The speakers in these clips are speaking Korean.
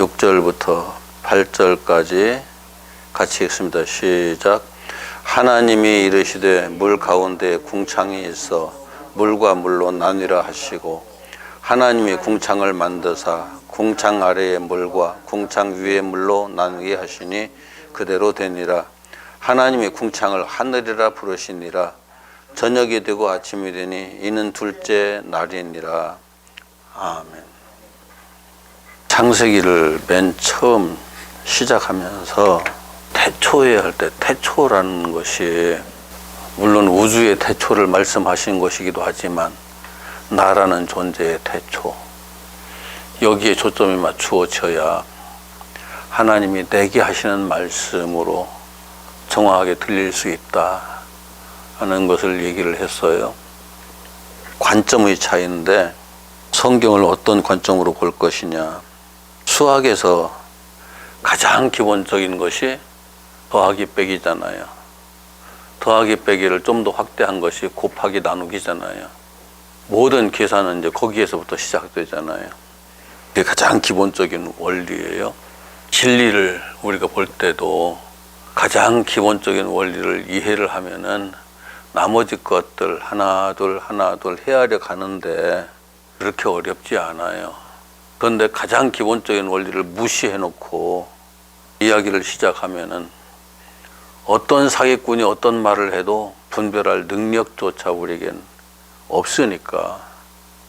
6절부터 8절까지 같이 읽습니다. 시작. 하나님이 이르시되 물 가운데 궁창이 있어 물과 물로 나뉘라 하시고 하나님이 궁창을 만드사 궁창 아래의 물과 궁창 위의 물로 나누게 하시니 그대로 되니라. 하나님이 궁창을 하늘이라 부르시니라. 저녁이 되고 아침이 되니 이는 둘째 날이니라. 아멘. 창세기를 맨 처음 시작하면서 태초에 할 때 태초라는 것이 물론 우주의 태초를 말씀하신 것이기도 하지만 나라는 존재의 태초, 여기에 초점이 맞추어져야 하나님이 내게 하시는 말씀으로 정확하게 들릴 수 있다 하는 것을 얘기를 했어요. 관점의 차이인데 성경을 어떤 관점으로 볼 것이냐. 수학에서 가장 기본적인 것이 더하기 빼기잖아요. 더하기 빼기를 좀 더 확대한 것이 곱하기 나누기잖아요. 모든 계산은 이제 거기에서부터 시작되잖아요. 그게 가장 기본적인 원리예요. 진리를 우리가 볼 때도 가장 기본적인 원리를 이해를 하면은 나머지 것들 하나 둘 헤아려 가는데 그렇게 어렵지 않아요. 그런데 가장 기본적인 원리를 무시해 놓고 이야기를 시작하면은 어떤 사기꾼이 어떤 말을 해도 분별할 능력조차 우리에겐 없으니까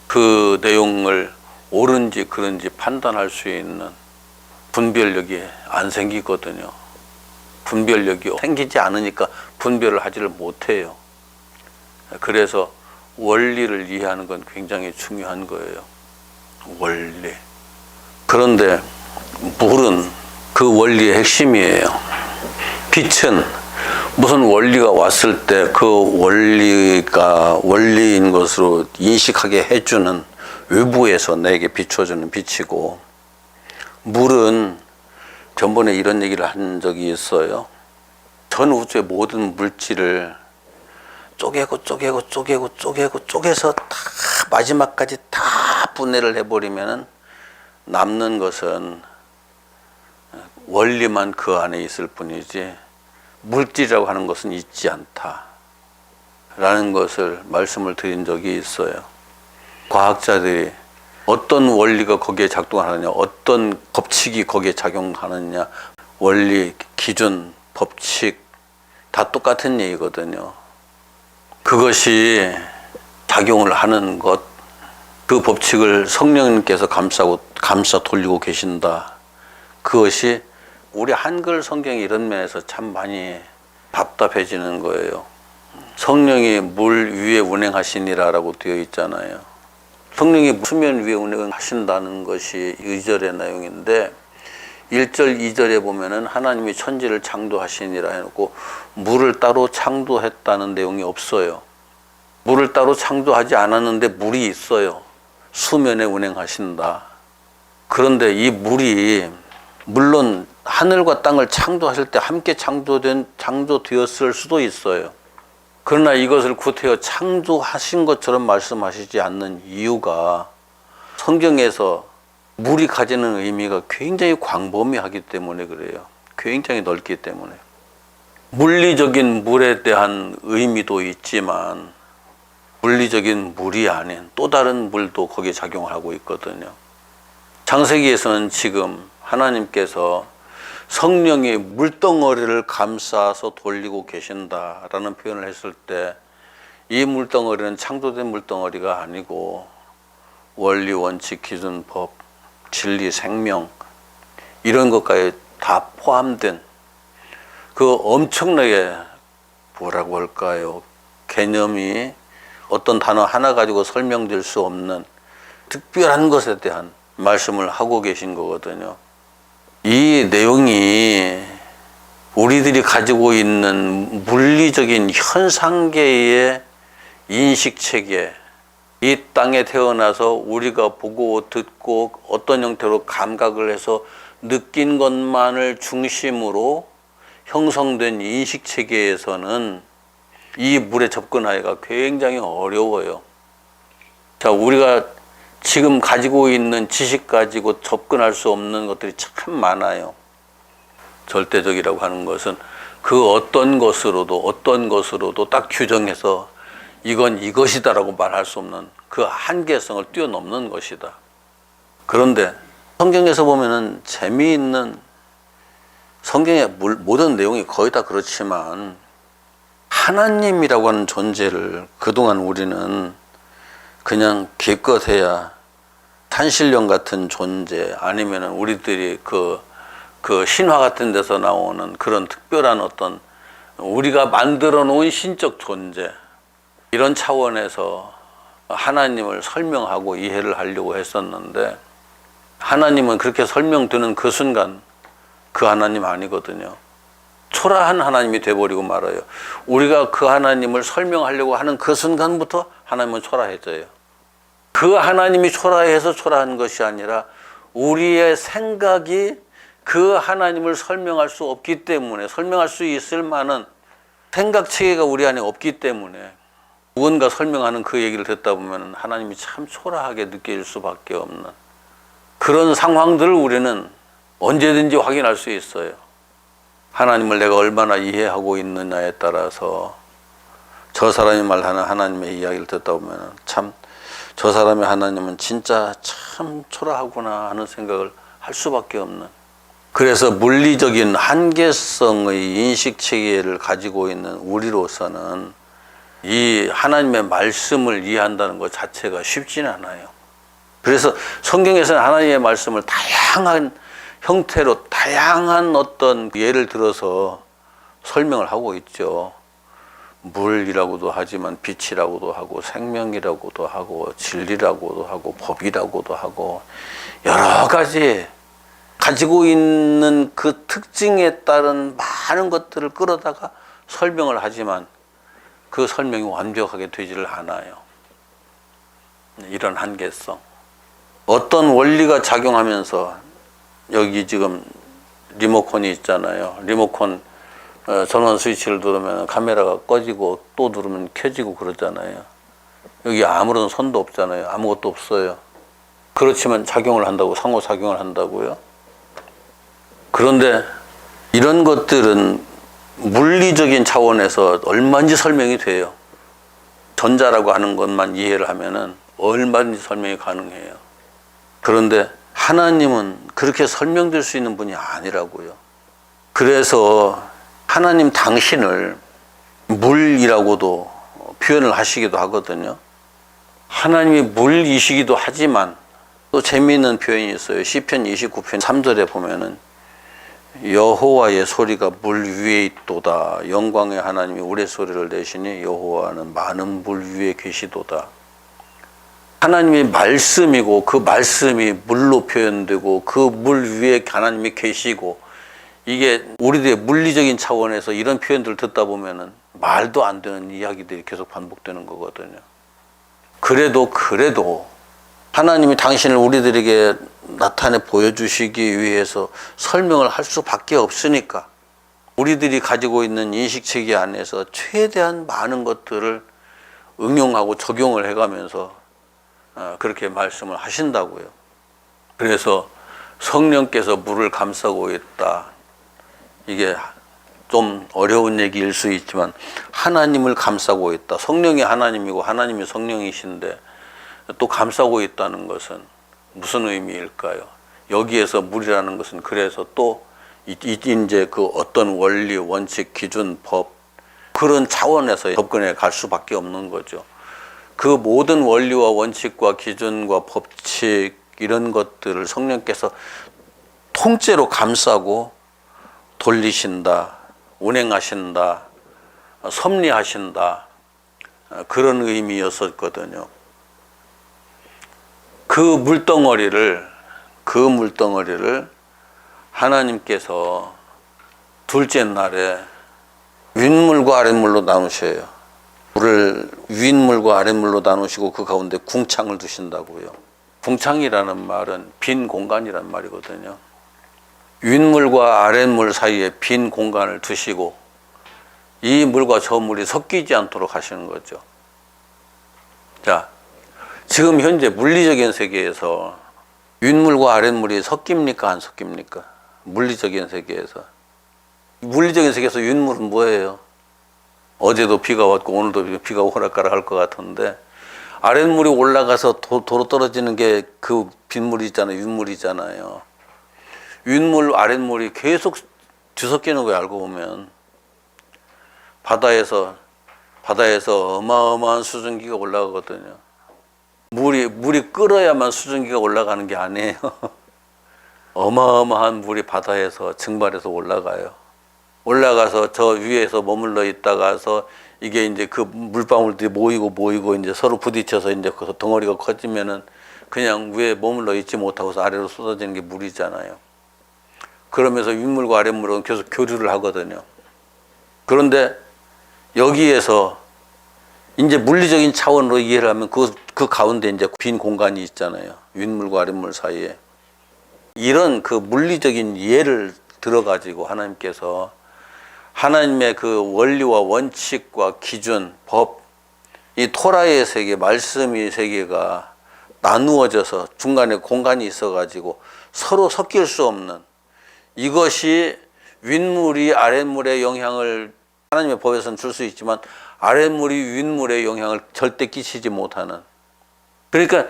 그 내용을 옳은지 그른지 판단할 수 있는 분별력이 안 생기거든요. 분별력이 생기지 않으니까 분별을 하지를 못해요. 그래서 원리를 이해하는 건 굉장히 중요한 거예요. 원리. 그런데 물은 그 원리의 핵심이에요. 빛은 무슨 원리가 왔을 때 그 원리가 원리인 것으로 인식하게 해주는 외부에서 내게 비춰주는 빛이고, 물은 전번에 이런 얘기를 한 적이 있어요. 전 우주의 모든 물질을 쪼개서 다 마지막까지 다 분해를 해버리면은 남는 것은 원리만 그 안에 있을 뿐이지 물질이라고 하는 것은 있지 않다 라는 것을 말씀을 드린 적이 있어요. 과학자들이 어떤 원리가 거기에 작동하느냐, 어떤 법칙이 거기에 작용하느냐, 원리, 기준, 법칙 다 똑같은 얘기거든요. 그것이 작용을 하는 것, 그 법칙을 성령님께서 감싸 돌리고 계신다. 그것이 우리 한글 성경이 이런 면에서 참 많이 답답해지는 거예요. 성령이 물 위에 운행하시니라라고 되어 있잖아요. 성령이 수면 위에 운행하신다는 것이 2절의 내용인데 1절, 2절에 보면은 하나님이 천지를 창조하시니라 해놓고 물을 따로 창조했다는 내용이 없어요. 물을 따로 창조하지 않았는데 물이 있어요. 수면에 운행하신다. 그런데 이 물이 물론 하늘과 땅을 창조하실 때 함께 창조되었을 수도 있어요. 그러나 이것을 구태여 창조하신 것처럼 말씀하시지 않는 이유가 성경에서 물이 가지는 의미가 굉장히 광범위하기 때문에 그래요. 굉장히 넓기 때문에. 물리적인 물에 대한 의미도 있지만 물리적인 물이 아닌 또 다른 물도 거기에 작용하고 있거든요. 창세기에서는 지금 하나님께서 성령이 물덩어리를 감싸서 돌리고 계신다라는 표현을 했을 때 이 물덩어리는 창조된 물덩어리가 아니고 원리, 원칙, 기준, 법, 진리, 생명 이런 것까지 다 포함된 그 엄청나게 뭐라고 할까요? 개념이 어떤 단어 하나 가지고 설명될 수 없는 특별한 것에 대한 말씀을 하고 계신 거거든요. 이 내용이 우리들이 가지고 있는 물리적인 현상계의 인식체계, 이 땅에 태어나서 우리가 보고 듣고 어떤 형태로 감각을 해서 느낀 것만을 중심으로 형성된 인식체계에서는 이 물에 접근하기가 굉장히 어려워요. 자, 우리가 지금 가지고 있는 지식 가지고 접근할 수 없는 것들이 참 많아요. 절대적이라고 하는 것은 그 어떤 것으로도 딱 규정해서 이건 이것이다라고 말할 수 없는 그 한계성을 뛰어넘는 것이다. 그런데 성경에서 보면은 재미있는, 성경의 모든 내용이 거의 다 그렇지만 하나님이라고 하는 존재를 그동안 우리는 그냥 기껏해야 산신령 같은 존재, 아니면은 우리들이 그 신화 같은 데서 나오는 그런 특별한 어떤 우리가 만들어 놓은 신적 존재, 이런 차원에서 하나님을 설명하고 이해를 하려고 했었는데, 하나님은 그렇게 설명되는 그 순간 그 하나님 아니거든요. 초라한 하나님이 돼버리고 말아요. 우리가 그 하나님을 설명하려고 하는 그 순간부터 하나님은 초라해져요. 그 하나님이 초라해서 초라한 것이 아니라 우리의 생각이 그 하나님을 설명할 수 없기 때문에, 설명할 수 있을 만한 생각체계가 우리 안에 없기 때문에 무언가 설명하는 그 얘기를 듣다 보면 하나님이 참 초라하게 느껴질 수밖에 없는 그런 상황들을 우리는 언제든지 확인할 수 있어요. 하나님을 내가 얼마나 이해하고 있느냐에 따라서 저 사람이 말하는 하나님의 이야기를 듣다 보면 참 저 사람의 하나님은 진짜 참 초라하구나 하는 생각을 할 수밖에 없는, 그래서 물리적인 한계성의 인식체계를 가지고 있는 우리로서는 이 하나님의 말씀을 이해한다는 것 자체가 쉽지는 않아요. 그래서 성경에서는 하나님의 말씀을 다양한 형태로 다양한 어떤 예를 들어서 설명을 하고 있죠. 물이라고도 하지만 빛이라고도 하고 생명이라고도 하고 진리라고도 하고 법이라고도 하고 여러 가지 가지고 있는 그 특징에 따른 많은 것들을 끌어다가 설명을 하지만 그 설명이 완벽하게 되지를 않아요. 이런 한계성. 어떤 원리가 작용하면서 여기 지금 리모컨이 있잖아요. 리모컨 전원 스위치를 누르면 카메라가 꺼지고 또 누르면 켜지고 그러잖아요. 여기 아무런 선도 없잖아요. 아무것도 없어요. 그렇지만 작용을 한다고, 상호작용을 한다고요. 그런데 이런 것들은 물리적인 차원에서 얼마든지 설명이 돼요. 전자라고 하는 것만 이해를 하면은 얼마든지 설명이 가능해요. 그런데 하나님은 그렇게 설명될 수 있는 분이 아니라고요. 그래서 하나님 당신을 물이라고도 표현을 하시기도 하거든요. 하나님이 물이시기도 하지만 또 재미있는 표현이 있어요. 시편 29편 3절에 보면은 여호와의 소리가 물 위에 있도다. 영광의 하나님이 우레소리를 내시니 여호와는 많은 물 위에 계시도다. 하나님이 말씀이고 그 말씀이 물로 표현되고 그 물 위에 하나님이 계시고, 이게 우리들의 물리적인 차원에서 이런 표현들을 듣다 보면은 말도 안 되는 이야기들이 계속 반복되는 거거든요. 그래도 하나님이 당신을 우리들에게 나타내 보여주시기 위해서 설명을 할 수밖에 없으니까 우리들이 가지고 있는 인식체계 안에서 최대한 많은 것들을 응용하고 적용을 해가면서 그렇게 말씀을 하신다고요. 그래서 성령께서 물을 감싸고 있다. 이게 좀 어려운 얘기일 수 있지만 하나님을 감싸고 있다. 성령이 하나님이고 하나님이 성령이신데 또 감싸고 있다는 것은 무슨 의미일까요? 여기에서 물이라는 것은 그래서 또 이제 그 어떤 원리, 원칙, 기준, 법 그런 차원에서 접근해 갈 수밖에 없는 거죠. 그 모든 원리와 원칙과 기준과 법칙 이런 것들을 성령께서 통째로 감싸고 돌리신다, 운행하신다, 섭리하신다, 그런 의미였었거든요. 그 물덩어리를 하나님께서 둘째 날에 윗물과 아랫물로 나누셔요. 물을 윗물과 아랫물로 나누시고 그 가운데 궁창을 두신다고요. 궁창이라는 말은 빈 공간이란 말이거든요. 윗물과 아랫물 사이에 빈 공간을 두시고 이 물과 저 물이 섞이지 않도록 하시는 거죠. 자, 지금 현재 물리적인 세계에서 윗물과 아랫물이 섞입니까? 안 섞입니까? 물리적인 세계에서. 물리적인 세계에서 윗물은 뭐예요? 어제도 비가 왔고 오늘도 비가 오락가락 할 것 같은데 아랫물이 올라가서 도로 떨어지는 게 그 빗물이 있잖아요. 윗물이잖아요. 윗물, 아랫물이 계속 뒤섞이는 거예요. 알고 보면. 바다에서 어마어마한 수증기가 올라가거든요. 물이 끓어야만 수증기가 올라가는 게 아니에요. 어마어마한 물이 바다에서 증발해서 올라가요. 올라가서 저 위에서 머물러 있다가서 이게 이제 그 물방울들이 모이고 이제 서로 부딪혀서 이제 그 덩어리가 커지면은 그냥 위에 머물러 있지 못하고서 아래로 쏟아지는 게 물이잖아요. 그러면서 윗물과 아랫물은 계속 교류를 하거든요. 그런데 여기에서 이제 물리적인 차원으로 이해를 하면 그 가운데 이제 빈 공간이 있잖아요. 윗물과 아랫물 사이에. 이런 그 물리적인 이해를 들어가지고 하나님께서 하나님의 그 원리와 원칙과 기준, 법, 이 토라의 세계, 말씀의 세계가 나누어져서 중간에 공간이 있어가지고 서로 섞일 수 없는 이것이 윗물이 아랫물에 영향을 하나님의 법에서는 줄 수 있지만 아랫물이 윗물에 영향을 절대 끼치지 못하는. 그러니까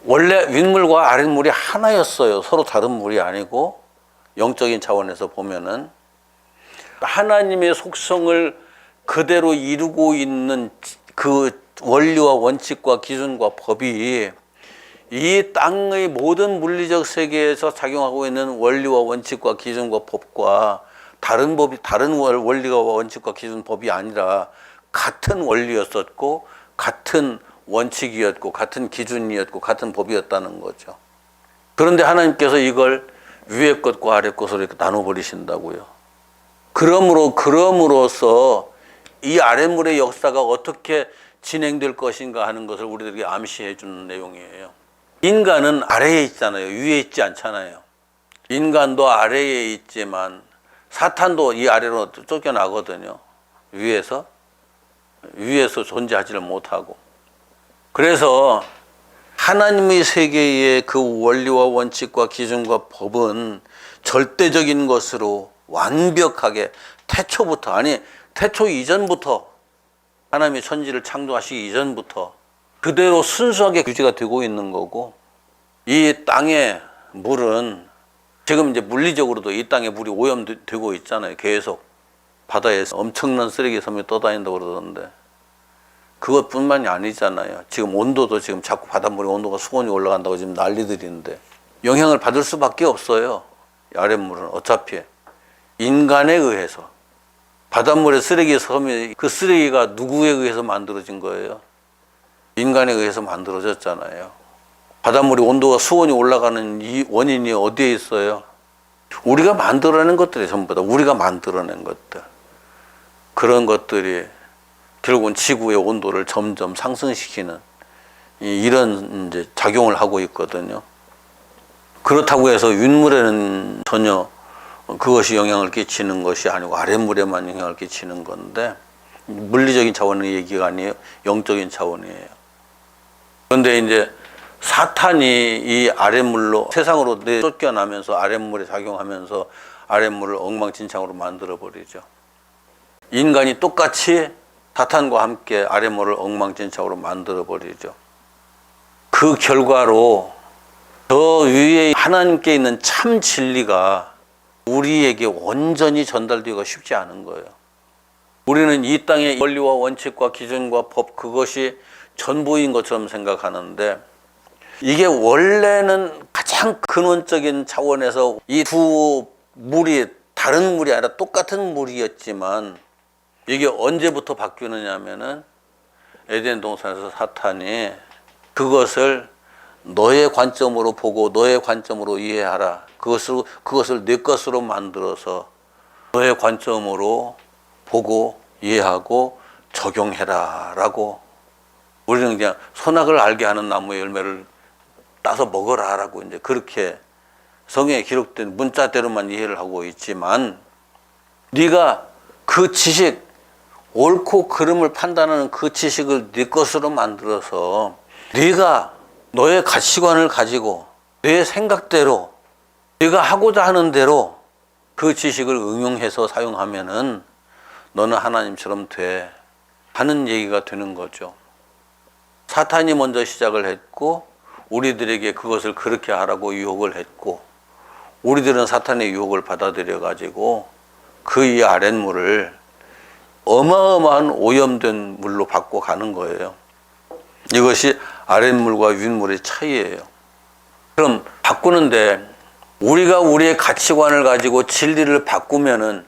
원래 윗물과 아랫물이 하나였어요. 서로 다른 물이 아니고 영적인 차원에서 보면은 하나님의 속성을 그대로 이루고 있는 그 원리와 원칙과 기준과 법이 이 땅의 모든 물리적 세계에서 작용하고 있는 원리와 원칙과 기준과 법과 다른 원리와 원칙과 기준 법이 아니라 같은 원리였었고 같은 원칙이었고 같은 기준이었고 같은 법이었다는 거죠. 그런데 하나님께서 이걸 위에 것과 아래 것으로 이렇게 나눠버리신다고요. 그럼으로써 이 아랫물의 역사가 어떻게 진행될 것인가 하는 것을 우리들에게 암시해 주는 내용이에요. 인간은 아래에 있잖아요. 위에 있지 않잖아요. 인간도 아래에 있지만 사탄도 이 아래로 쫓겨나거든요. 위에서 존재하지를 못하고. 그래서 하나님의 세계의 그 원리와 원칙과 기준과 법은 절대적인 것으로 완벽하게 태초 이전부터 하나님이 천지를 창조하시기 이전부터 그대로 순수하게 유지가 되고 있는 거고, 이 땅의 물은 지금 이제 물리적으로도 이 땅에 물이 오염되고 있잖아요. 계속 바다에서 엄청난 쓰레기 섬이 떠다닌다고 그러던데 그것뿐만이 아니잖아요. 지금 온도도 지금 자꾸 바닷물의 온도가 수온이 올라간다고 지금 난리들인데 영향을 받을 수밖에 없어요. 아랫물은 어차피 인간에 의해서. 바닷물의 쓰레기 섬이 그 쓰레기가 누구에 의해서 만들어진 거예요? 인간에 의해서 만들어졌잖아요. 바닷물의 온도가 수온이 올라가는 이 원인이 어디에 있어요? 우리가 만들어낸 것들이 전부 다 우리가 만들어낸 것들. 그런 것들이 결국은 지구의 온도를 점점 상승시키는 이런 이제 작용을 하고 있거든요. 그렇다고 해서 윗물에는 전혀 그것이 영향을 끼치는 것이 아니고 아랫물에만 영향을 끼치는 건데, 물리적인 차원의 얘기가 아니에요. 영적인 차원이에요. 그런데 이제 사탄이 이 아랫물로 세상으로 쫓겨나면서 아랫물에 작용하면서 아랫물을 엉망진창으로 만들어버리죠. 인간이 똑같이 사탄과 함께 아랫물을 엉망진창으로 만들어버리죠. 그 결과로 저 위에 하나님께 있는 참 진리가 우리에게 온전히 전달되기가 쉽지 않은 거예요. 우리는 이 땅의 원리와 원칙과 기준과 법, 그것이 전부인 것처럼 생각하는데, 이게 원래는 가장 근원적인 차원에서 이 두 물이 다른 물이 아니라 똑같은 물이었지만, 이게 언제부터 바뀌느냐 하면은 에덴 동산에서 사탄이 그것을 너의 관점으로 보고 너의 관점으로 이해하라. 그것을 내 것으로 만들어서 너의 관점으로 보고 이해하고 적용해라 라고, 우리는 그냥 선악을 알게 하는 나무의 열매를 따서 먹어라 라고 이제 그렇게 성경에 기록된 문자대로만 이해를 하고 있지만, 네가 그 지식, 옳고 그름을 판단하는 그 지식을 네 것으로 만들어서 네가 너의 가치관을 가지고 내 생각대로 네가 하고자 하는 대로 그 지식을 응용해서 사용하면은 너는 하나님처럼 돼 하는 얘기가 되는 거죠. 사탄이 먼저 시작을 했고 우리들에게 그것을 그렇게 하라고 유혹을 했고 우리들은 사탄의 유혹을 받아들여 가지고 그 이 아랫물을 어마어마한 오염된 물로 바꿔 가는 거예요. 이것이 아랫물과 윗물의 차이예요. 그럼 바꾸는데 우리가 우리의 가치관을 가지고 진리를 바꾸면은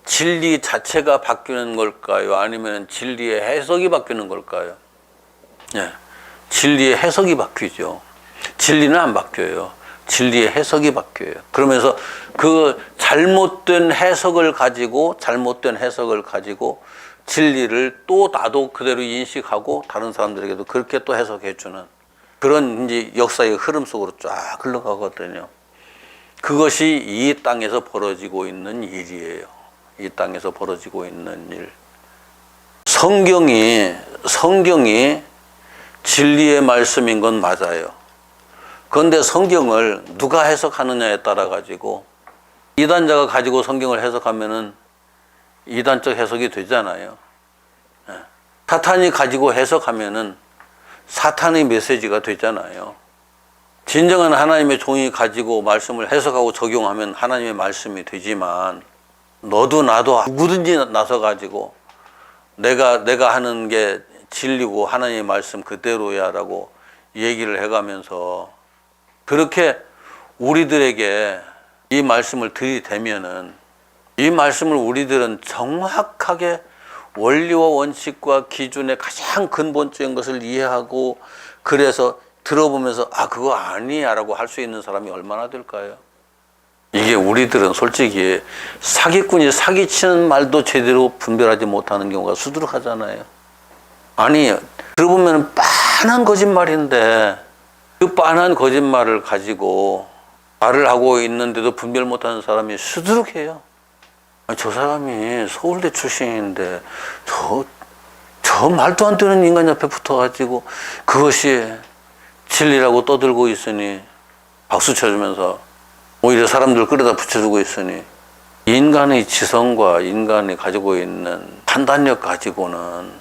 진리 자체가 바뀌는 걸까요? 아니면 진리의 해석이 바뀌는 걸까요? 예, 진리의 해석이 바뀌죠. 진리는 안 바뀌어요. 진리의 해석이 바뀌어요. 그러면서 그 잘못된 해석을 가지고 진리를 또 나도 그대로 인식하고 다른 사람들에게도 그렇게 또 해석해주는 그런 이제 역사의 흐름 속으로 쫙 흘러가거든요. 그것이 이 땅에서 벌어지고 있는 일이에요. 이 땅에서 벌어지고 있는 일. 성경이 진리의 말씀인 건 맞아요. 그런데 성경을 누가 해석하느냐에 따라 가지고 이단자가 가지고 성경을 해석하면은 이단적 해석이 되잖아요. 사탄이 가지고 해석하면은 사탄의 메시지가 되잖아요. 진정한 하나님의 종이 가지고 말씀을 해석하고 적용하면 하나님의 말씀이 되지만 너도 나도 누구든지 나서 가지고 내가 하는 게 진리고 하나님의 말씀 그대로야라고 얘기를 해가면서 그렇게 우리들에게 이 말씀을 들이대면은 이 말씀을 우리들은 정확하게 원리와 원칙과 기준의 가장 근본적인 것을 이해하고 그래서 들어보면서 아 그거 아니야 라고 할 수 있는 사람이 얼마나 될까요? 이게 우리들은 솔직히 사기꾼이 사기치는 말도 제대로 분별하지 못하는 경우가 수두룩하잖아요. 아니 들어보면 빤한 거짓말인데 그 빤한 거짓말을 가지고 말을 하고 있는데도 분별 못하는 사람이 수두룩해요. 아니, 저 사람이 서울대 출신인데 저 말도 안 되는 인간 옆에 붙어가지고 그것이 진리라고 떠들고 있으니 박수 쳐주면서 오히려 사람들 끌어다 붙여주고 있으니 인간의 지성과 인간이 가지고 있는 판단력 가지고는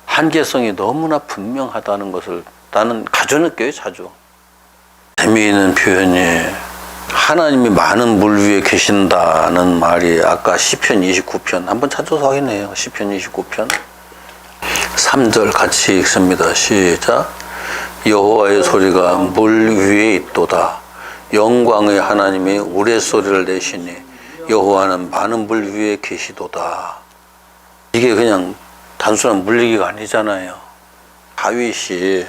한계성이 너무나 분명하다는 것을 나는 자주 느껴요. 자주. 재미있는 표현이 하나님이 많은 물 위에 계신다는 말이 아까 시편 29편 한번 찾아서 확인해요. 시편 29편 3절 같이 읽습니다. 시작. 여호와의 소리가 물 위에 있도다. 영광의 하나님이 우레소리를 내시니 여호와는 많은 물 위에 계시도다. 이게 그냥 단순한 물 얘기가 아니잖아요. 다윗이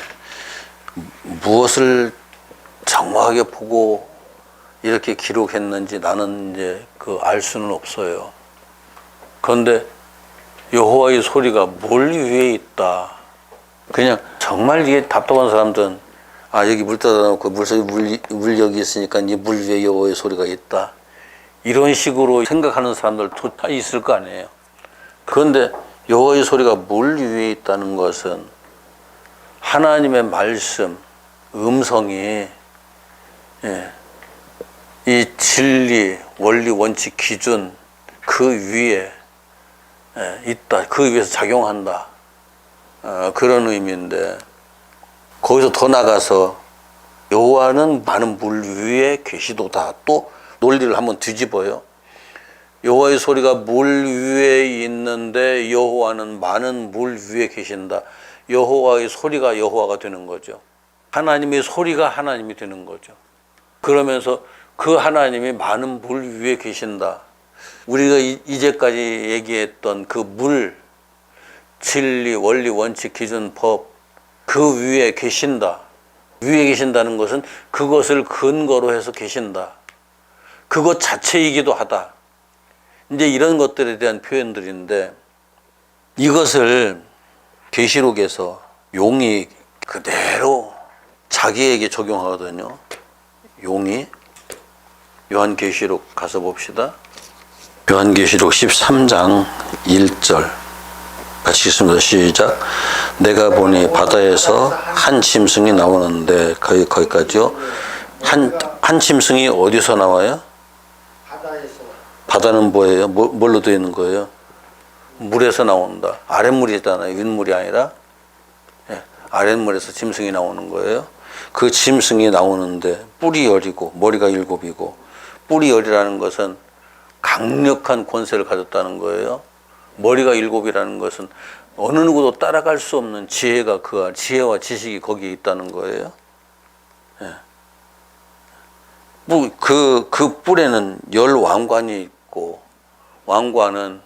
무엇을 정확하게 보고 이렇게 기록했는지 나는 이제 알 수는 없어요. 그런데 여호와의 소리가 물 위에 있다. 그냥 정말 이게 답답한 사람들은 아 여기 물 떠다 놓고 물 여기 있으니까 이 물 위에 여호와의 소리가 있다. 이런 식으로 생각하는 사람들도 다 있을 거 아니에요. 그런데 여호와의 소리가 물 위에 있다는 것은 하나님의 말씀, 음성이 이 진리, 원리, 원칙, 기준 그 위에 있다. 그 위에서 작용한다. 그런 의미인데 거기서 더 나가서 여호와는 많은 물 위에 계시도다. 또 논리를 한번 뒤집어요. 여호와의 소리가 물 위에 있는데 여호와는 많은 물 위에 계신다. 여호와의 소리가 여호와가 되는 거죠. 하나님의 소리가 하나님이 되는 거죠. 그러면서 그 하나님이 많은 물 위에 계신다. 우리가 이제까지 얘기했던 그 물, 진리, 원리, 원칙, 기준, 법 그 위에 계신다. 위에 계신다는 것은 그것을 근거로 해서 계신다. 그것 자체이기도 하다. 이제 이런 것들에 대한 표현들인데 이것을 계시록에서 용이 그대로 자기에게 적용하거든요. 용이 요한계시록 가서 봅시다. 요한계시록 13장 1절 같이 읽습니다. 시작. 내가 보니 바다에서 한 짐승이 나오는데 거기까지요. 한 짐승이 어디서 나와요? 바다에서. 바다는 뭐예요? 뭘로 되어 있는 거예요? 물에서 나온다. 아랫물이잖아요. 윗물이 아니라. 예, 아랫물에서 짐승이 나오는 거예요. 그 짐승이 나오는데 뿔이 열이고 머리가 일곱이고, 뿔이 열이라는 것은 강력한 권세를 가졌다는 거예요. 머리가 일곱이라는 것은 어느 누구도 따라갈 수 없는 지혜가 지혜와 지식이 거기에 있다는 거예요. 예. 뭐 그 뿔에는 열 왕관이 있고, 왕관은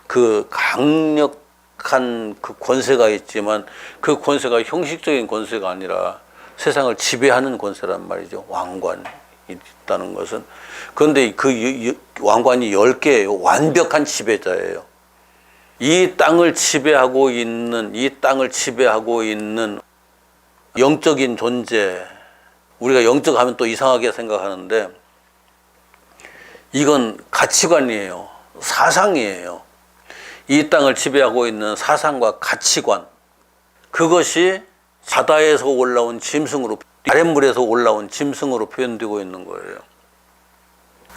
그 강력한 그 권세가 있지만 그 권세가 형식적인 권세가 아니라 세상을 지배하는 권세란 말이죠. 왕관이 있다는 것은. 그런데 그 왕관이 10개예요. 완벽한 지배자예요. 이 땅을 지배하고 있는 영적인 존재. 우리가 영적 하면 또 이상하게 생각하는데 이건 가치관이에요. 사상이에요. 이 땅을 지배하고 있는 사상과 가치관, 그것이 바다에서 올라온 짐승으로, 아랫물에서 올라온 짐승으로 표현되고 있는 거예요.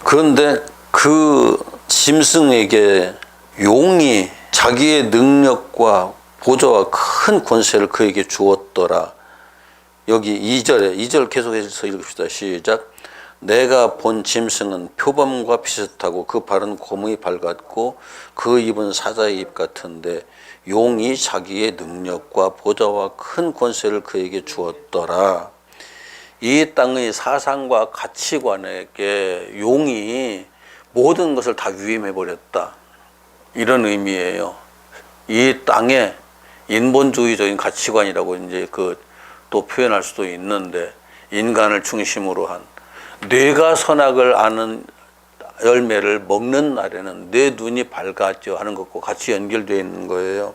그런데 그 짐승에게 용이 자기의 능력과 보좌와 큰 권세를 그에게 주었더라. 여기 2절 계속해서 읽읍시다. 시작. 내가 본 짐승은 표범과 비슷하고 그 발은 곰의 발 같고 그 입은 사자의 입 같은데 용이 자기의 능력과 보좌와 큰 권세를 그에게 주었더라. 이 땅의 사상과 가치관에게 용이 모든 것을 다 위임해버렸다. 이런 의미예요. 이 땅에 인본주의적인 가치관이라고 이제 또 표현할 수도 있는데, 인간을 중심으로 한 뇌가 선악을 아는 열매를 먹는 날에는 내 눈이 밝아져 하는 것과 같이 연결되어 있는 거예요.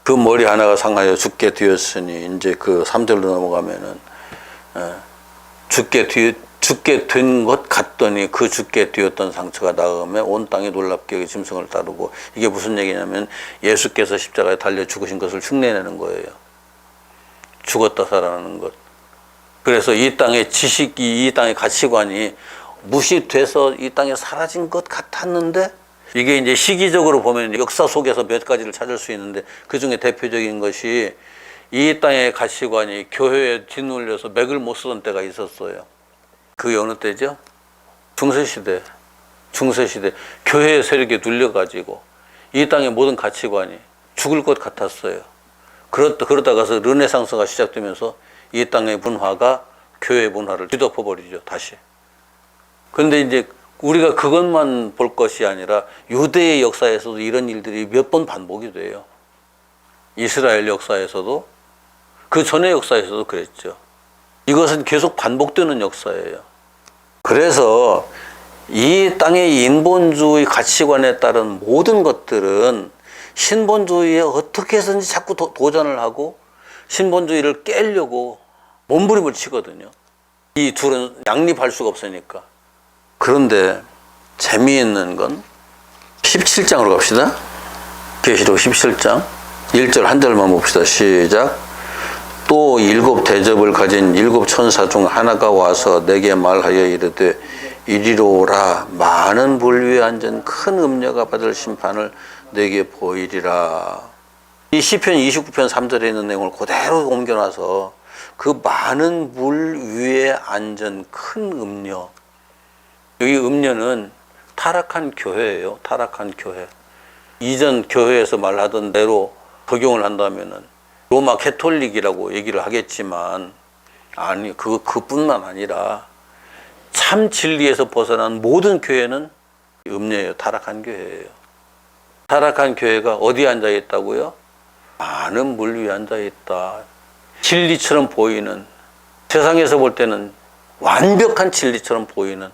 그 머리 하나가 상하여 죽게 되었으니, 이제 그 3절로 넘어가면은 죽게 된 것 같더니 그 죽게 되었던 상처가 나음에 온 땅이 놀랍게 짐승을 따르고. 이게 무슨 얘기냐면 예수께서 십자가에 달려 죽으신 것을 흉내내는 거예요. 죽었다 살아나는 것. 그래서 이 땅의 지식이, 이 땅의 가치관이 무시돼서 이 땅에 사라진 것 같았는데, 이게 이제 시기적으로 보면 역사 속에서 몇 가지를 찾을 수 있는데, 그 중에 대표적인 것이 이 땅의 가치관이 교회에 짓눌려서 맥을 못 쓰던 때가 있었어요. 그게 어느 때죠? 중세시대. 교회의 세력에 눌려가지고 이 땅의 모든 가치관이 죽을 것 같았어요. 그러다가서 르네상스가 시작되면서 이 땅의 문화가 교회 문화를 뒤덮어버리죠, 다시. 그런데 이제 우리가 그것만 볼 것이 아니라 유대의 역사에서도 이런 일들이 몇 번 반복이 돼요. 이스라엘 역사에서도, 그 전의 역사에서도 그랬죠. 이것은 계속 반복되는 역사예요. 그래서 이 땅의 인본주의 가치관에 따른 모든 것들은 신본주의에 어떻게 해서든지 자꾸 도전을 하고 신본주의를 깨려고 몸부림을 치거든요. 이 둘은 양립할 수가 없으니까. 그런데 재미있는 건 17장으로 갑시다. 계시록 17장 1절 한 절만 봅시다. 시작. 또 7 대접을 가진 7 천사 중 하나가 와서 내게 말하여 이르되 이리로 오라. 많은 불 위에 앉은 큰 음녀가 받을 심판을 내게 보이리라. 이 시편 29편 3절에 있는 내용을 그대로 옮겨놔서 그 많은 물 위에 앉은 큰 음녀. 여기 음녀는 타락한 교회예요. 타락한 교회. 이전 교회에서 말하던 대로 적용을 한다면은 로마 캐톨릭이라고 얘기를 하겠지만, 아니, 그뿐만 아니라 참 진리에서 벗어난 모든 교회는 음녀예요. 타락한 교회예요. 타락한 교회가 어디에 앉아 있다고요? 많은 물 위에 앉아 있다. 진리처럼 보이는, 세상에서 볼 때는 완벽한 진리처럼 보이는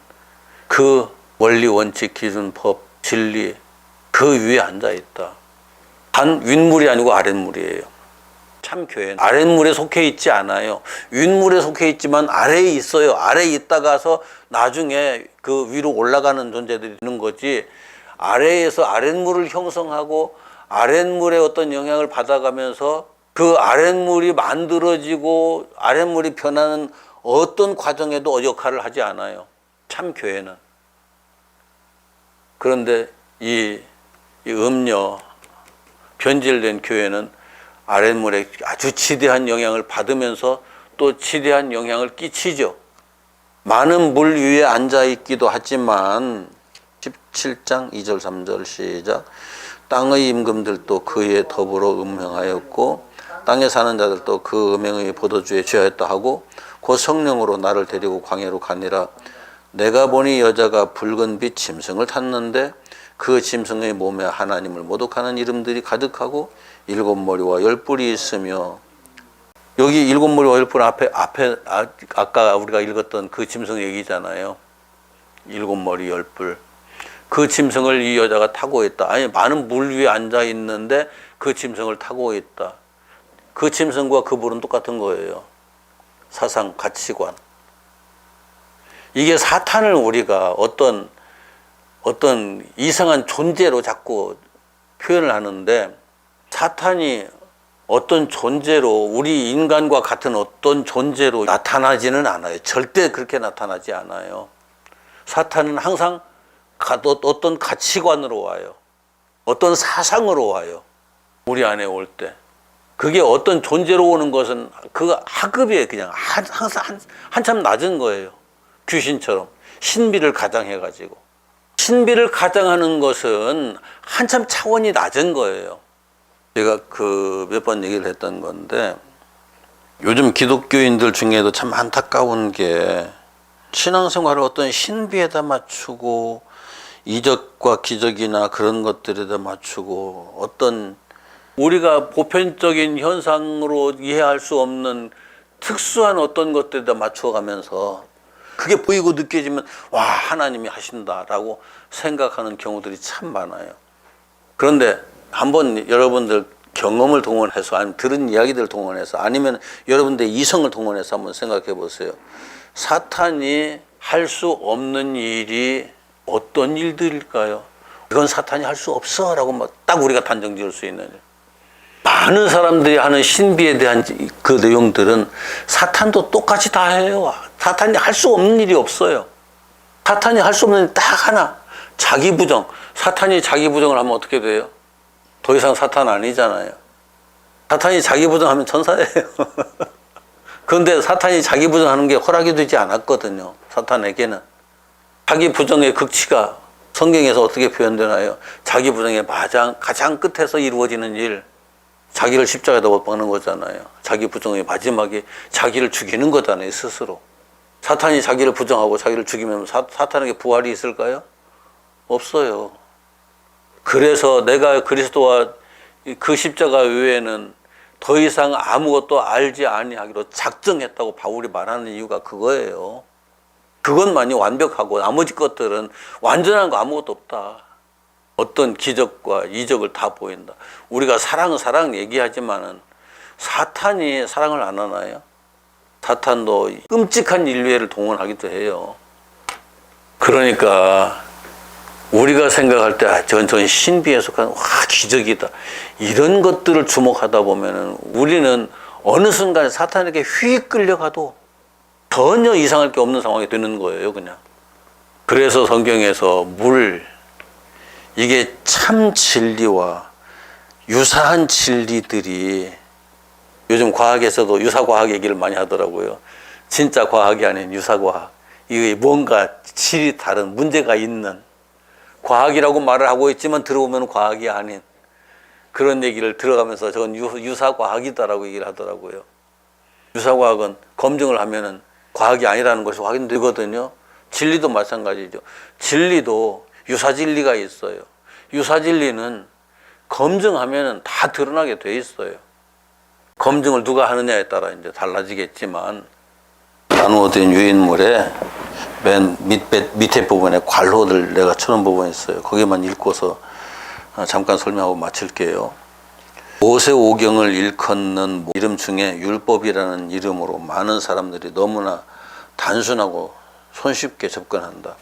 그 원리, 원칙, 기준, 법, 진리, 그 위에 앉아 있다. 단 윗물이 아니고 아랫물이에요. 참 교회는 아랫물에 속해 있지 않아요. 윗물에 속해 있지만 아래에 있어요. 아래에 있다가서 나중에 그 위로 올라가는 존재들이 있는 거지, 아래에서 아랫물을 형성하고 아랫물의 어떤 영향을 받아가면서 그 아랫물이 만들어지고 아랫물이 변하는 어떤 과정에도 역할을 하지 않아요. 참 교회는. 그런데 이 음녀, 변질된 교회는 아랫물에 아주 지대한 영향을 받으면서 또 지대한 영향을 끼치죠. 많은 물 위에 앉아 있기도 하지만 17장 2절 3절 시작. 땅의 임금들도 그에 더불어 음행하였고 땅에 사는 자들도 그 음행의 포도주에 취하였다 하고 곧 성령으로 나를 데리고 광야로 가니라. 내가 보니 여자가 붉은 빛 짐승을 탔는데 그 짐승의 몸에 하나님을 모독하는 이름들이 가득하고 7머리와 10뿔이 있으며, 여기 7머리와 10뿔 앞에 아까 우리가 읽었던 그 짐승 얘기잖아요. 7머리 10뿔. 그 짐승을 이 여자가 타고 있다. 아니, 많은 물 위에 앉아 있는데 그 짐승을 타고 있다. 그 짐승과 그 물은 똑같은 거예요. 사상, 가치관. 이게 사탄을 우리가 어떤 이상한 존재로 자꾸 표현을 하는데, 사탄이 어떤 존재로, 우리 인간과 같은 어떤 존재로 나타나지는 않아요. 절대 그렇게 나타나지 않아요. 사탄은 항상 어떤 가치관으로 와요. 어떤 사상으로 와요. 우리 안에 올 때. 그게 어떤 존재로 오는 것은 그 하급이에요. 그냥 항상 한참 낮은 거예요. 귀신처럼. 신비를 가장해가지고. 신비를 가장하는 것은 한참 차원이 낮은 거예요. 제가 몇 번 얘기를 했던 건데, 요즘 기독교인들 중에도 참 안타까운 게 신앙생활을 어떤 신비에다 맞추고 이적과 기적이나 그런 것들에다 맞추고 어떤 우리가 보편적인 현상으로 이해할 수 없는 특수한 어떤 것들에다 맞춰가면서 그게 보이고 느껴지면 와, 하나님이 하신다라고 생각하는 경우들이 참 많아요. 그런데 한번 여러분들 경험을 동원해서, 아니면 들은 이야기들을 동원해서, 아니면 여러분들 이성을 동원해서 한번 생각해 보세요. 사탄이 할 수 없는 일이 어떤 일들일까요? 이건 사탄이 할 수 없어 라고 딱 우리가 단정 지을 수 있는 일. 많은 사람들이 하는 신비에 대한 그 내용들은 사탄도 똑같이 다 해요. 사탄이 할 수 없는 일이 없어요. 사탄이 할 수 없는 일 딱 하나, 자기 부정. 사탄이 자기 부정을 하면 어떻게 돼요? 더 이상 사탄 아니잖아요. 사탄이 자기 부정하면 천사예요. 그런데 사탄이 자기 부정하는 게 허락이 되지 않았거든요. 사탄에게는. 자기 부정의 극치가 성경에서 어떻게 표현되나요? 자기 부정의 가장 끝에서 이루어지는 일, 자기를 십자가에다 못 박는 거잖아요. 자기 부정의 마지막에 자기를 죽이는 거잖아요, 스스로. 사탄이 자기를 부정하고 자기를 죽이면 사탄에게 부활이 있을까요? 없어요. 그래서 내가 그리스도와 그 십자가 외에는 더 이상 아무것도 알지 아니하기로 작정했다고 바울이 말하는 이유가 그거예요. 그것만이 완벽하고 나머지 것들은 완전한 거 아무것도 없다. 어떤 기적과 이적을 다 보인다. 우리가 사랑 얘기하지만은 사탄이 사랑을 안 하나요? 사탄도 끔찍한 인류애를 동원하기도 해요. 그러니까 우리가 생각할 때 전 신비에 속한 기적이다, 이런 것들을 주목하다 보면은 우리는 어느 순간에 사탄에게 휙 끌려가도 전혀 이상할 게 없는 상황이 되는 거예요, 그냥. 그래서 성경에서 이게 참 진리와 유사한 진리들이, 요즘 과학에서도 유사과학 얘기를 많이 하더라고요. 진짜 과학이 아닌 유사과학. 이게 뭔가 질이 다른, 문제가 있는, 과학이라고 말을 하고 있지만 들어보면 과학이 아닌 그런 얘기를 들어가면서 저건 유사과학이다라고 얘기를 하더라고요. 유사과학은 검증을 하면은 과학이 아니라는 것이 확인되거든요. 진리도 마찬가지죠. 진리도 유사진리가 있어요. 유사진리는 검증하면은 다 드러나게 돼 있어요. 검증을 누가 하느냐에 따라 이제 달라지겠지만, 나누어진 유인물에 맨 밑에 부분에 관로를 내가 쳐놓은 부분이 있어요. 거기만 읽고서 잠깐 설명하고 마칠게요. 모세오경을 일컫는 이름 중에 율법이라는 이름으로 많은 사람들이 너무나 단순하고 손쉽게 접근한다.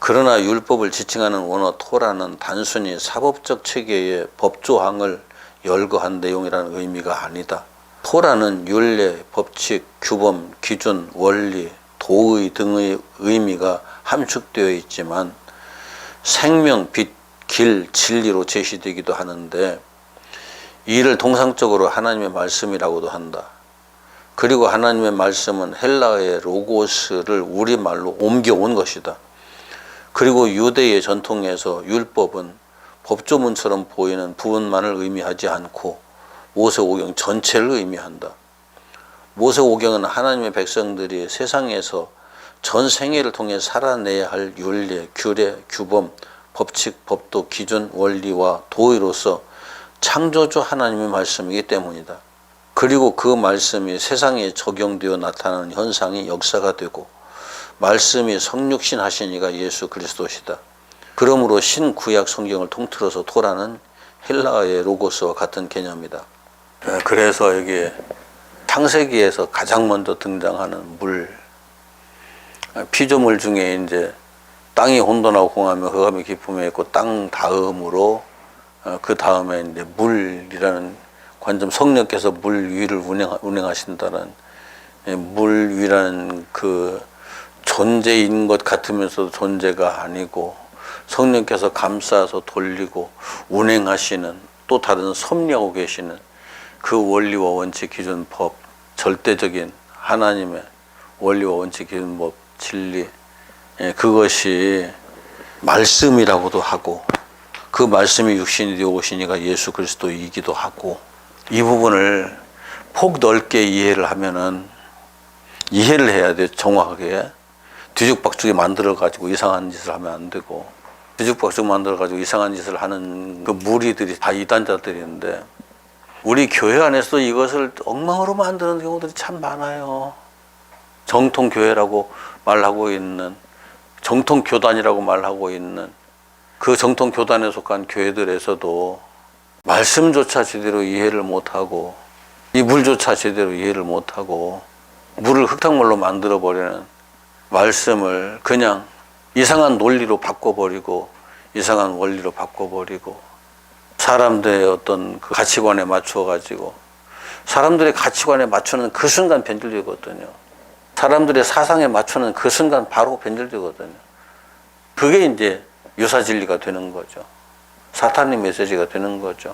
그러나 율법을 지칭하는 원어 토라는 단순히 사법적 체계의 법조항을 열거한 내용이라는 의미가 아니다. 토라는 율례, 법칙, 규범, 기준, 원리, 도의 등의 의미가 함축되어 있지만 생명, 빛, 길, 진리로 제시되기도 하는데 이를 통상적으로 하나님의 말씀이라고도 한다. 그리고 하나님의 말씀은 헬라어의 로고스를 우리말로 옮겨온 것이다. 그리고 유대의 전통에서 율법은 법조문처럼 보이는 부분만을 의미하지 않고 모세오경 전체를 의미한다. 모세오경은 하나님의 백성들이 세상에서 전 생애를 통해 살아내야 할 율례, 규례, 규범, 법칙, 법도, 기준, 원리와 도의로서 창조주 하나님의 말씀이기 때문이다. 그리고 그 말씀이 세상에 적용되어 나타나는 현상이 역사가 되고 말씀이 성육신 하신 이가 예수 그리스도시다. 그러므로 신구약 성경을 통틀어서 토라는 헬라어의 로고스와 같은 개념이다. 그래서 여기 창세기에서 가장 먼저 등장하는 물, 피조물 중에 이제 땅이 혼돈하고 공하며 흑암의 깊음에 있고 땅 다음으로 그 다음에 이제 물이라는 관점, 성령께서 물 위를 운행하신다는, 물 위라는 그 존재인 것 같으면서도 존재가 아니고 성령께서 감싸서 돌리고 운행하시는, 또 다른 섭리하고 계시는 그 원리와 원칙, 기준, 법, 절대적인 하나님의 원리와 원칙, 기준, 법, 진리, 그것이 말씀이라고도 하고 그 말씀이 육신이 되어 오신 이가 예수 그리스도이기도 하고, 이 부분을 폭 넓게 이해를 하면은 이해를 해야 돼. 정확하게 뒤죽박죽이 만들어 가지고 이상한 짓을 하면 안 되고, 뒤죽박죽 만들어 가지고 이상한 짓을 하는 그 무리들이 다 이단자들인데 우리 교회 안에서 이것을 엉망으로 만드는 경우들이 참 많아요. 정통교회라고 말하고 있는, 정통교단이라고 말하고 있는 그 정통교단에 속한 교회들에서도 말씀조차 제대로 이해를 못하고 이 물조차 제대로 이해를 못하고 물을 흙탕물로 만들어버리는, 말씀을 그냥 이상한 논리로 바꿔버리고 이상한 원리로 바꿔버리고 사람들의 어떤 그 가치관에 맞춰가지고, 사람들의 가치관에 맞추는 그 순간 변질되거든요. 사람들의 사상에 맞추는 그 순간 바로 변질되거든요. 그게 이제 유사진리가 되는 거죠. 사탄의 메시지가 되는 거죠.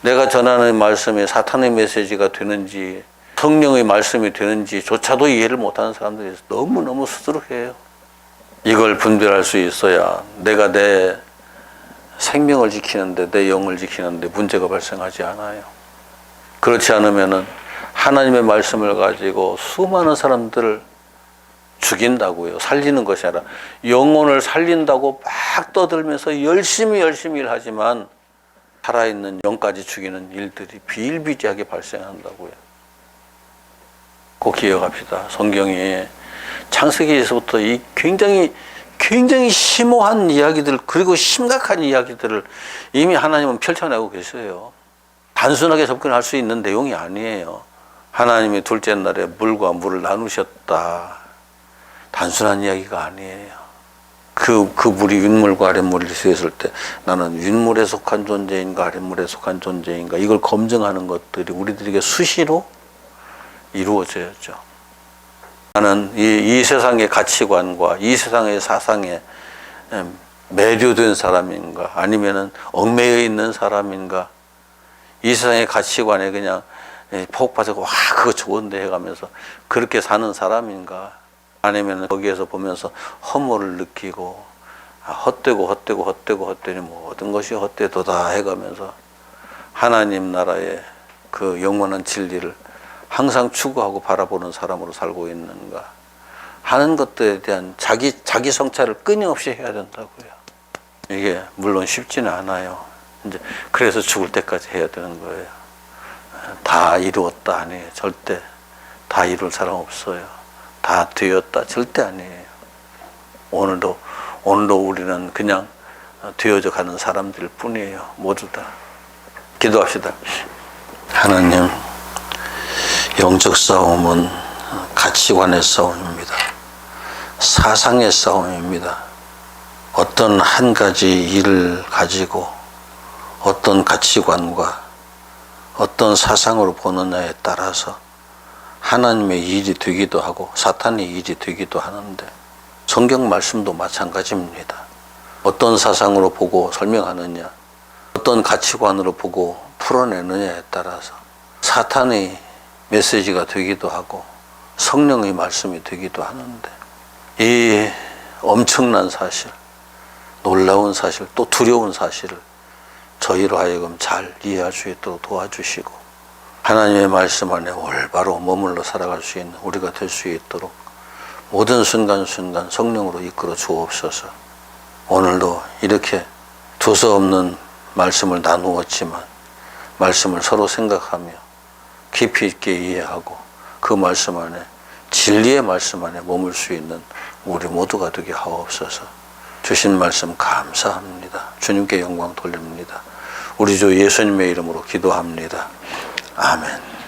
내가 전하는 말씀이 사탄의 메시지가 되는지 성령의 말씀이 되는지조차도 이해를 못하는 사람들이 너무너무 수두룩해요. 이걸 분별할 수 있어야 내가 내 생명을 지키는데, 내 영을 지키는데 문제가 발생하지 않아요. 그렇지 않으면은 하나님의 말씀을 가지고 수많은 사람들을 죽인다고요. 살리는 것이 아니라 영혼을 살린다고 막 떠들면서 열심히 일하지만 살아있는 영까지 죽이는 일들이 비일비재하게 발생한다고요. 꼭 기억합시다. 성경이 창세기에서부터 이 굉장히 심오한 이야기들, 그리고 심각한 이야기들을 이미 하나님은 펼쳐내고 계세요. 단순하게 접근할 수 있는 내용이 아니에요. 하나님이 둘째 날에 물과 물을 나누셨다. 단순한 이야기가 아니에요. 그 물이 윗물과 아랫물을 휘었을 때 나는 윗물에 속한 존재인가 아랫물에 속한 존재인가, 이걸 검증하는 것들이 우리들에게 수시로 이루어져야죠. 나는 이 세상의 가치관과 이 세상의 사상에 매료된 사람인가, 아니면은 얽매여 있는 사람인가, 이 세상의 가치관에 그냥 폭 빠지고 와 그거 좋은데 해가면서 그렇게 사는 사람인가, 아니면 거기에서 보면서 허물을 느끼고 헛되고 모든 것이 헛되도다 해가면서 하나님 나라의 그 영원한 진리를 항상 추구하고 바라보는 사람으로 살고 있는가 하는 것들에 대한 자기 성찰을 끊임없이 해야 된다고요. 이게 물론 쉽지는 않아요. 이제 그래서 죽을 때까지 해야 되는 거예요. 다 이루었다 아니에요. 절대 다 이룰 사람 없어요. 다 되었다 절대 아니에요. 오늘도 우리는 그냥 되어져 가는 사람들 뿐이에요. 모두 다. 기도합시다. 하나님, 영적 싸움은 가치관의 싸움입니다. 사상의 싸움입니다. 어떤 한 가지 일을 가지고 어떤 가치관과 어떤 사상으로 보느냐에 따라서 하나님의 일이 되기도 하고 사탄의 일이 되기도 하는데, 성경 말씀도 마찬가지입니다. 어떤 사상으로 보고 설명하느냐, 어떤 가치관으로 보고 풀어내느냐에 따라서 사탄의 메시지가 되기도 하고 성령의 말씀이 되기도 하는데, 이 엄청난 사실, 놀라운 사실, 또 두려운 사실을 저희로 하여금 잘 이해할 수 있도록 도와주시고 하나님의 말씀 안에 올바로 머물러 살아갈 수 있는 우리가 될 수 있도록 모든 순간순간 성령으로 이끌어 주옵소서. 오늘도 이렇게 두서없는 말씀을 나누었지만 말씀을 서로 생각하며 깊이 있게 이해하고 그 말씀 안에, 진리의 말씀 안에 머물 수 있는 우리 모두가 되게 하옵소서. 주신 말씀 감사합니다. 주님께 영광 돌립니다. 우리 주 예수님의 이름으로 기도합니다. 아멘.